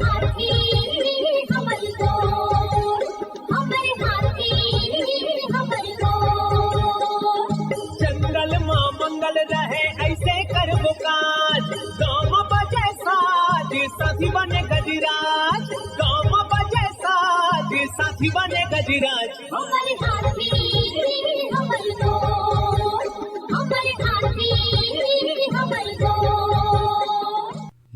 हाथी हमर गोर, हमर हाथी हमर गोर। जंगल मां मंगल रहे ऐसे करबो काज, गाँव बजे साज साथी बने गजराज, गाँव बजे साज साथी बने गजराज। हमर हाथी हमर गोर, हमर हाथी हमर गोर।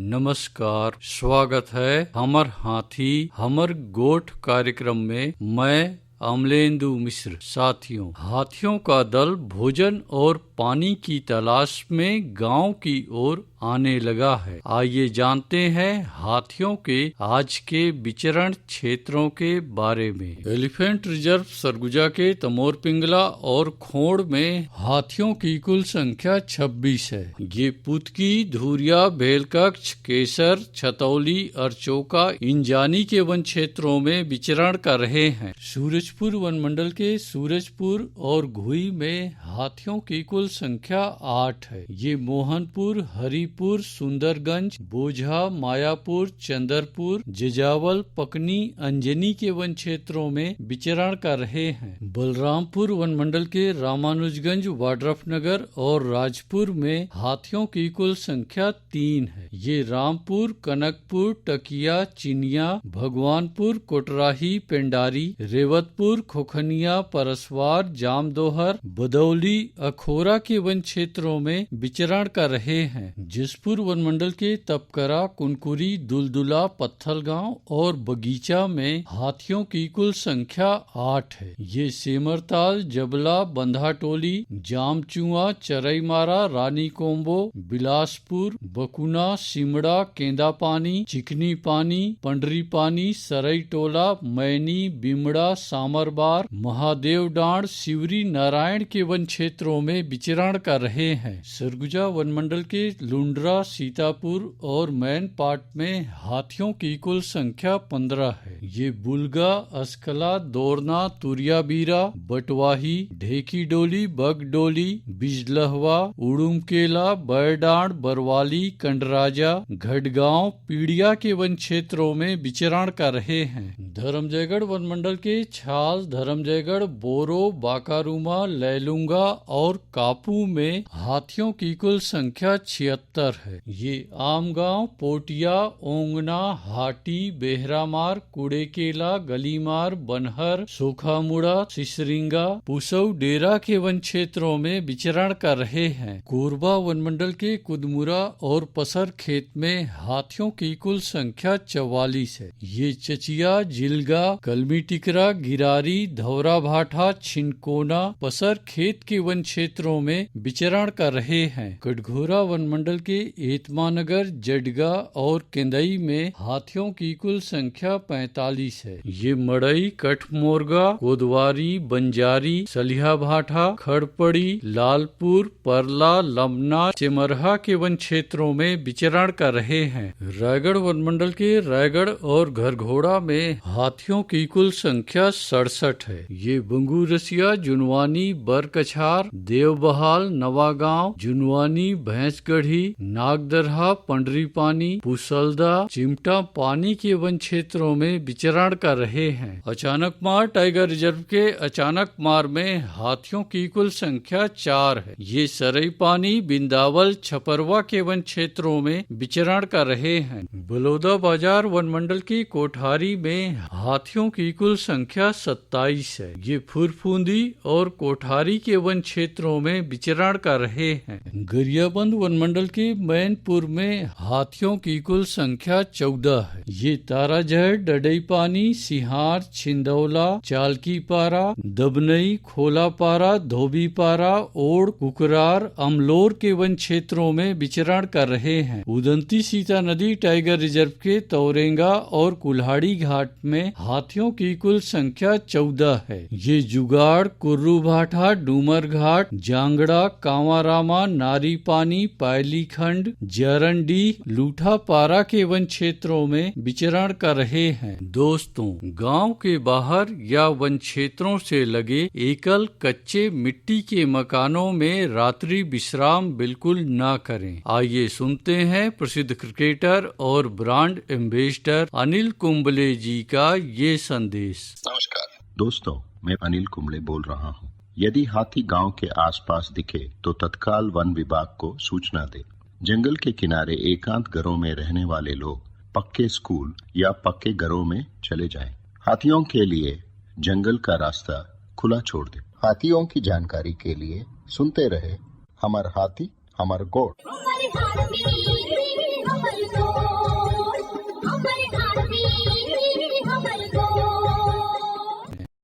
नमस्कार, स्वागत है हमर हाथी हमर गोठ कार्यक्रम में। मैं अमलेंदु मिश्र। साथियों, हाथियों का दल भोजन और पानी की तलाश में गांव की ओर आने लगा है। आइए जानते हैं हाथियों के आज के विचरण क्षेत्रों के बारे में। एलिफेंट रिजर्व सरगुजा के तमोर पिंगला और खोड़ में हाथियों की कुल संख्या 26 है। ये पुतकी, धुरिया, भेलकक्ष, केसर, छतौली, अरचोका, इंजानी के वन क्षेत्रों में विचरण कर रहे हैं। सूरजपुर वन मंडल के सूरजपुर और घुई में हाथियों की कुल संख्या 8 है। ये मोहनपुर, हरिपुर, सुंदरगंज, बोझा, मायापुर, चंदरपुर, जजावल, पकनी, अंजनी के वन क्षेत्रों में विचरण कर रहे हैं। बलरामपुर वन मंडल के रामानुजगंज, वाड्रफनगर और राजपुर में हाथियों की कुल संख्या 3 है। ये रामपुर, कनकपुर, टकिया, चिनिया, भगवानपुर, कोटराही, पेंडारी, रेवतपुर, खोखनिया, परसवार, जामदोहर, बदौली, अखोरा के वन क्षेत्रों में विचरण कर रहे हैं। जिसपुर वन मंडल के तपकरा, कुनकुरी, दुलदुला, पत्थलगांव और बगीचा में हाथियों की कुल संख्या 8 है। ये सेमरताल, जबला, बंधाटोली, जामचुआ, चरईमारा, रानी कोम्बो, बिलासपुर, बकुना, सिमड़ा, केंदापानी, चिकनी पानी, पंडरी पानी, सरई टोला, मैनी, बिमड़ा, सामरबार, महादेव डांड, शिवरी, नारायण के वन क्षेत्रों में विचरण कर रहे हैं। सरगुजा वन मंडल के लुंड्रा, सीतापुर और मैन पाट में हाथियों की कुल संख्या 15 है। ये बुलगा, अस्कला, दोरना, तुरियाबीरा, बटवाही, ढेकी डोली, बगडोली, बिजलहवा, उड़ुमकेला, बैरडांड, बरवाली, कंडराजा, घटगांव, पीड़िया के वन क्षेत्रों में विचरण कर रहे हैं। धर्मजयगढ़ वन मंडल के छाल, धर्मजयगढ़, बोरो, बाकारूमा, लैलुंगा और कापू में हाथियों की कुल संख्या 76 है। ये आमगांव, पोटिया, ओंगना, हाटी, बेहरामार, कुड़ेकेला, गलीमार, बनहर, सोखामुड़ा, सिसरिंगा, पुसौ, डेरा के वन क्षेत्रों में विचरण कर रहे हैं। कोरबा वन मंडल के कुदमुरा और पसर खेत में हाथियों की कुल संख्या 44 है। ये चचिया, जिलगा, कलमी टिकरा, गिरारी, धौरा भाठा, छिनकोना, पसर खेत के वन क्षेत्रों में विचरण कर रहे हैं। कटघोरा वन मंडल के एतमानगर, जडगा और केंदई में हाथियों की कुल संख्या 45 है। ये मड़ई, कठमोरगा, कोदवारी, बंजारी, सलिहा भाठा, खड़पड़ी, लालपुर, परला, लमना, चिमरहा के वन क्षेत्रों में विचरण कर रहे हैं। रायगढ़ वन मंडल के रायगढ़ और घरघोड़ा में हाथियों की कुल संख्या 67 है। ये बंगूरसिया, जुनवानी, बरकछार, देवबहाल, नवागांव, जुनवानी, भैंसगढ़ी, नागदरहा, पंडरी पानी, पुसलदा, चिमटा पानी के वन क्षेत्रों में विचरण कर रहे हैं। अचानक मार टाइगर रिजर्व के अचानक मार में हाथियों की कुल संख्या 4 है। ये सरई पानी, बिंदावल, छपरवा के वन क्षेत्रों में विचरण कर रहे हैं। बलौदा बाजार वन मंडल की कोठारी में हाथियों की कुल संख्या 27 है। ये फुरफुंदी और कोठारी के वन क्षेत्रों में विचरण कर रहे हैं। गरियाबंद वन मंडल के मैनपुर में हाथियों की कुल संख्या 14 है। ये ताराजहर, डडईपानी, सिहार, छिंदौला, चालकीपारा, दबनई, खोलापारा, धोबीपारा, ओड़, कुकरार, अमलोर के वन क्षेत्रों में विचरण कर रहे हैं। उदंती सीता नदी टाइगर रिजर्व के तौरेंगा और कुल्हाड़ी घाट में हाथियों की कुल संख्या संख्या 14 है। ये जुगाड़ कुर्रू भाठा, डूमर घाट, जांगड़ा, कांवारामा, नारी पानी, पायली खंड, जरंडी, लूठापारा के वन क्षेत्रों में विचरण कर रहे हैं। दोस्तों, गांव के बाहर या वन क्षेत्रों से लगे एकल कच्चे मिट्टी के मकानों में रात्रि विश्राम बिल्कुल ना करें। आइए सुनते हैं प्रसिद्ध क्रिकेटर और ब्रांड एम्बेसडर अनिल कुंबले जी का ये संदेश। नमस्कार दोस्तों, मैं अनिल कुंबले बोल रहा हूँ। यदि हाथी गांव के आसपास दिखे तो तत्काल वन विभाग को सूचना दे। जंगल के किनारे एकांत घरों में रहने वाले लोग पक्के स्कूल या पक्के घरों में चले जाएं। हाथियों के लिए जंगल का रास्ता खुला छोड़ दे। हाथियों की जानकारी के लिए सुनते रहे हमर हाथी हमर गोठ। हमारे हाथी हमर गोठ।